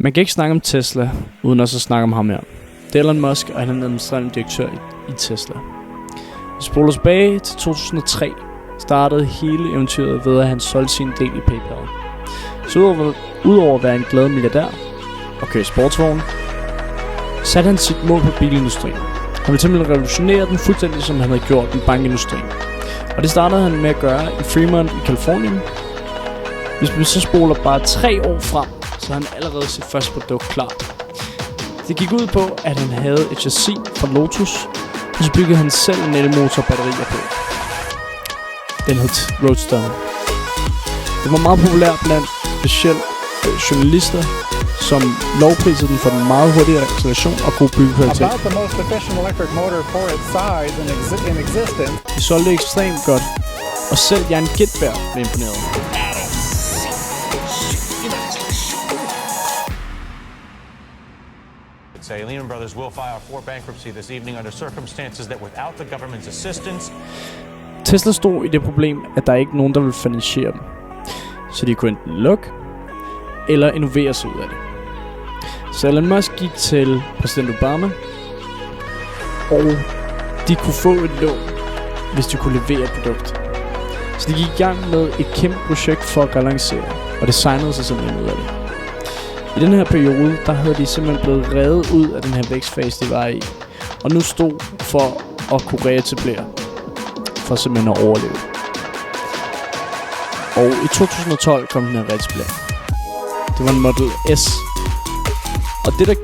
Man kan ikke snakke om Tesla, uden også at snakke om ham her. Det er Elon Musk, og han er administrerende direktør i Tesla. Vi spoler tilbage til 2003, startede hele eventyret ved, at han solgte sin del i PayPal. Så udover at være en glad milliardær og køre sportsvogn, satte han sit mål på bilindustrien. Han ville simpelthen revolutionere den fuldstændig, som han havde gjort med bankindustrien. Og det startede han med at gøre i Fremont i Californien. Hvis vi så spoler bare 3 år frem, så havde han allerede sit første produkt klart. Det gik ud på, at han havde et chassis fra Lotus, og så byggede han selv en elmotor batterier på. Den hed Roadster. Det var meget populær blandt specielt journalister, som lovprisede den for den meget hurtigere acceleration og god byggekvalitet. About the most efficient electric motor for its size in existence. De solgte ekstremt godt, og selv Jan Gitberg blev imponeret. Lehman Brothers will file for bankruptcy this evening under circumstances that without the government's assistance. Tesla stod i det problem, at der ikke er nogen, der ville finansiere dem. Så de kunne enten lukke, eller innovere sig ud af det. Så Elon Musk gik til præsident Obama, og de kunne få et lån, hvis de kunne levere et produkt. Så de gik i gang med et kæmpe projekt for at relancere, og designede sig simpelthen ud af det. I den her periode, der havde de simpelthen blevet revet ud af den her vækstfase, de var i, og nu stod for at kunne reetablere, for simpelthen at overleve. Og i 2012 kom den her reetablering. Det var en Model S. Og det, der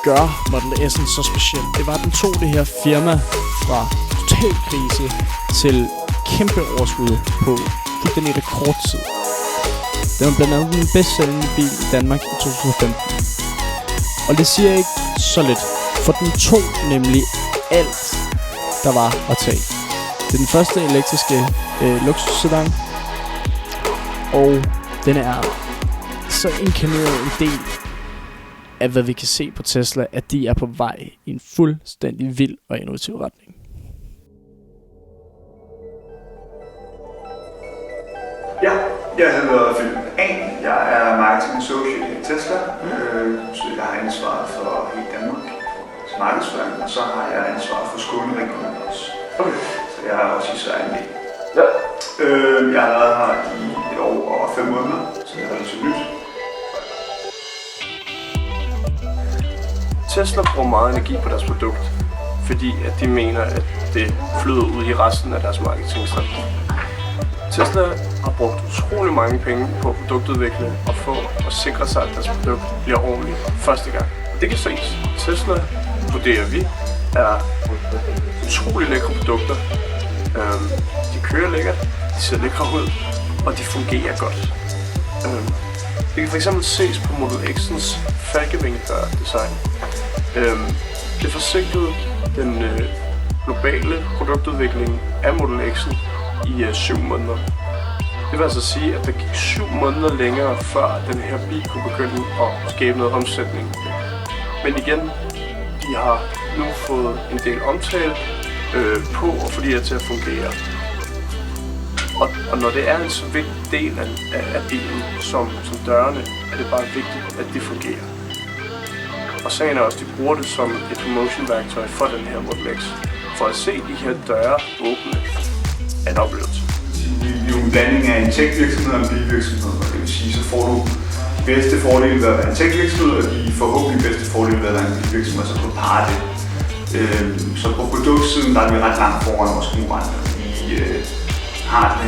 gør Model S'en så speciel, det var, at den tog det her firma fra total krise til kæmpe overskud på fuldstændig rekordtid. Den var blandt andet den bedst sælgende bil i Danmark i 2015. Og det siger jeg ikke så lidt, for den tog nemlig alt, der var at tage. Det er den første elektriske luksussedan, og den er så inkarneret en del af, hvad vi kan se på Tesla, at de er på vej i en fuldstændig vild og innovativ retning. Ja, jeg hedder Philip A. Jeg er marketing associate i Tesla, så jeg har ansvaret for hele Danmark markedsføring, og så har jeg ansvaret for Skåneregionen også. Okay. Så jeg er også i Sverige med. Ja. Jeg har været her i 1 år og 5 måneder, så det er relativt nyt. Tesla bruger meget energi på deres produkt, fordi at de mener, at det flyder ud i resten af deres marketingstrategi. Tesla har brugt utrolig mange penge på at produktudvikle og få og sikre sig, at deres produkt bliver ordentligt første gang. Det kan ses. Tesla, vurderer vi, er utrolig lækre produkter. De kører lækkert, de ser lækre ud, og de fungerer godt. Det kan fx ses på Model X'ens falkevingedør-design. Det forsinkede den globale produktudvikling af Model X'en i 7 måneder. Det vil altså sige, at der gik 7 måneder længere, før den her bil kunne begynde at skabe noget omsætning. Men igen, de har nu fået en del omtale på at få de her til at fungere. Og når det er en så vigtig del af bilen som dørene, er det bare vigtigt, at det fungerer. Og sagen er også, at de bruger det som et promotion-værktøj for den her Model X. For at se de her døre åbne er en oplevelse. Det er jo en blanding af en tech-virksomhed og en bilvirksomhed, og det vil sige, så får du de bedste fordele ved at være en tech-virksomhed, og de forhåbentlig bedste fordele ved at være en bilvirksomhed, så på par det. Så på produktsiden, der er vi ret langt foran vores konkurrenter. Vi har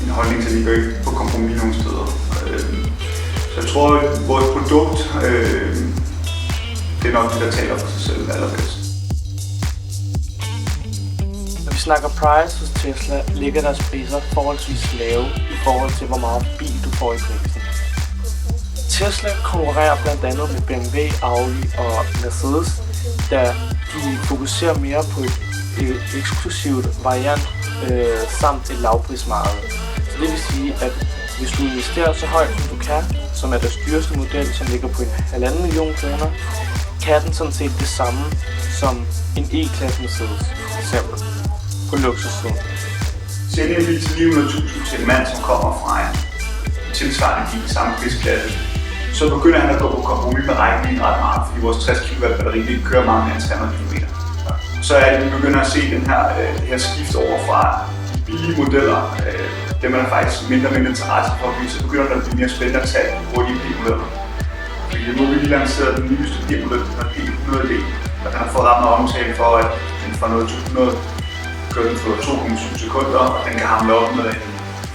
en holdning til, at vi går ikke på kompromis nogle steder. Så jeg tror, at vores produkt, det er nok det, der taler for sig selv allerbedst. Når vi snakker price hos Tesla, ligger deres priser forholdsvis lave i forhold til, hvor meget bil du får i prisen. Tesla konkurrerer blandt andet med BMW, Audi og Mercedes, da de fokuserer mere på et eksklusivt variant samt et lavprismarked. Så det vil sige, at hvis du investerer så højt som du kan, som er deres dyreste model, som ligger på 1,5 million kroner, kan den sådan set det samme som en E-klasse Mercedes, for eksempel på luksussiden. Sælge en bil til 900.000 til en mand, som kommer fra en tilsvarende bil i samme prisklasse, så begynder han at gå på kompromis med rækkevidden ret meget, fordi vores 60 kW batteri ikke kører meget mere end 300 km. Så er det, vi begynder at se det her skift over fra de billige modeller, dem man faktisk mindre interesse for, så begynder det at blive mere spændende at tage de hurtige P-modeller. Fordi nu har vi lige lanceret den nyeste P-model, den er P100D, og den har fået ret meget omtale for, at den fra 0 til 100 kører den på 2,7 sekunder, og den kan hamle op med en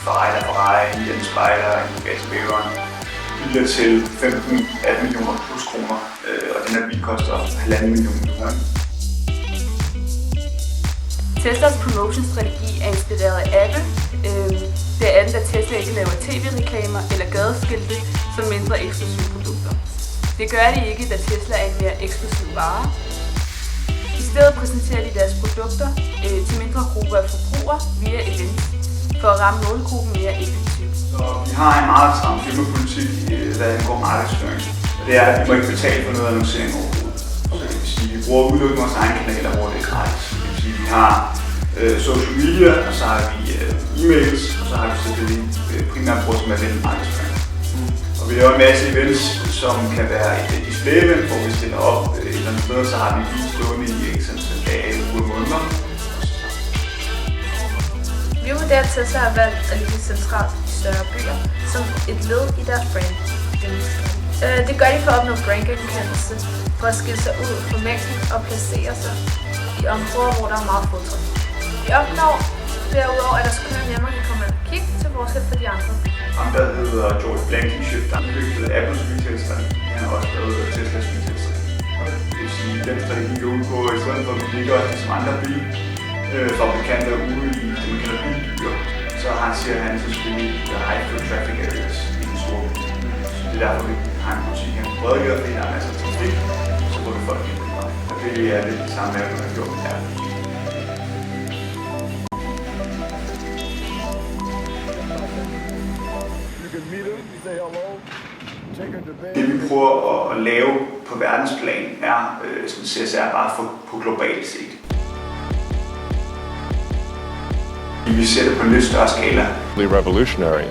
Ferrari, en Spider, en Bugatti Veyron, biler til 15-18 millioner plus kroner, og den her bil koster 1,5 millioner. Teslas promotion-strategi er inspireret af Apple. Det er andet, at Tesla ikke laver tv-reklamer eller gadeskilte som mindre eksklusive produkter. Det gør de ikke, da Tesla er en mere eksklusiv vare. I stedet præsenterer de deres produkter til mindre grupper af forbrugere via events, for at ramme målgruppen mere effektivt. Så vi har en meget stram firmapolitik, hvad angår markedsføring. Det er, at vi må ikke betale for noget annoncering overhovedet. Så det vil sige, at vi bruger udelukkende vores egne kanaler, hvor det er gratis. Det vil sige, at vi har social media, og så har vi e-mails, og så har vi selvfølgelig primært brugt som event markedsføring. Og vi laver en masse events, som kan være et display-event, hvor vi stiller op et eller andet sted, så har vi bil stående i eksempel dage, uger, måneder. Vi vurderer, at Tesla har valgt at ligge centralt i større byer som et led i deres brand. Det gør de for at opnå brandgenkendelse, for at skille sig ud fra mængden og placere sig i områder, hvor der er meget fodtrafik. Vi opnår derudover, at deres kunder nemmere kan komme og kigge til forskel for de andre. Ham der hedder George Blankenship, der har udviklet Apples retail-strategi. Han har også lavet Teslas retail-strategi. Det vil sige, at den strategi går ud på, i stedet for at vi ligger også som andre bilfabrikanter ude i det, man kalder bilbyer, så siger han selvfølgelig high foot traffic areas i den store by. Så det er derfor, vi har en butik her på Bredegade, fordi der er masser af trafik, så får vi folk ind den vej. Og det er lidt det samme, jeg har gjort med Apple. Det vi prøver at lave på verdensplan er CSR bare på globalt set. Vi ser det på en lidt større skala. Revolutionary.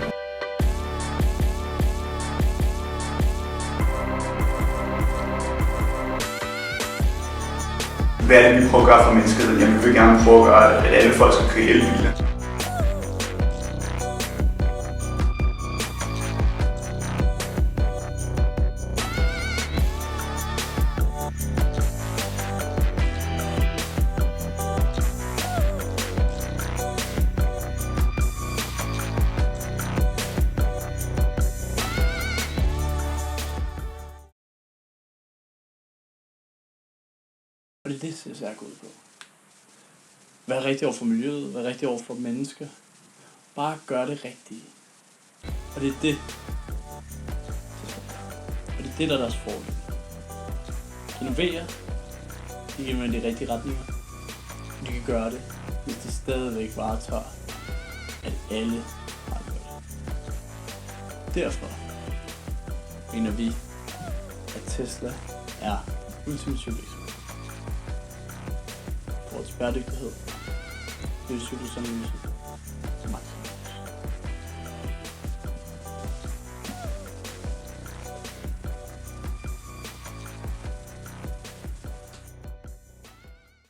Hvad er det, vi prøver at gøre for mennesket? Jamen, vi vil gerne prøve at gøre, at alle folk skal køre elbiler. Og det er det, CSR går ud på. Vær rigtig over for miljøet, vær rigtig over for mennesker. Bare gør det rigtige. Og det er det. Og det er det, der er deres fordel. Innovere. De kan med de rigtige retninger. De kan gøre det, hvis de stadigvæk varetager, at alle har det godt. Derfor mener vi, at Tesla er ultimativ virksomhed. Vores bæredygtighed, det er cykelanalyse.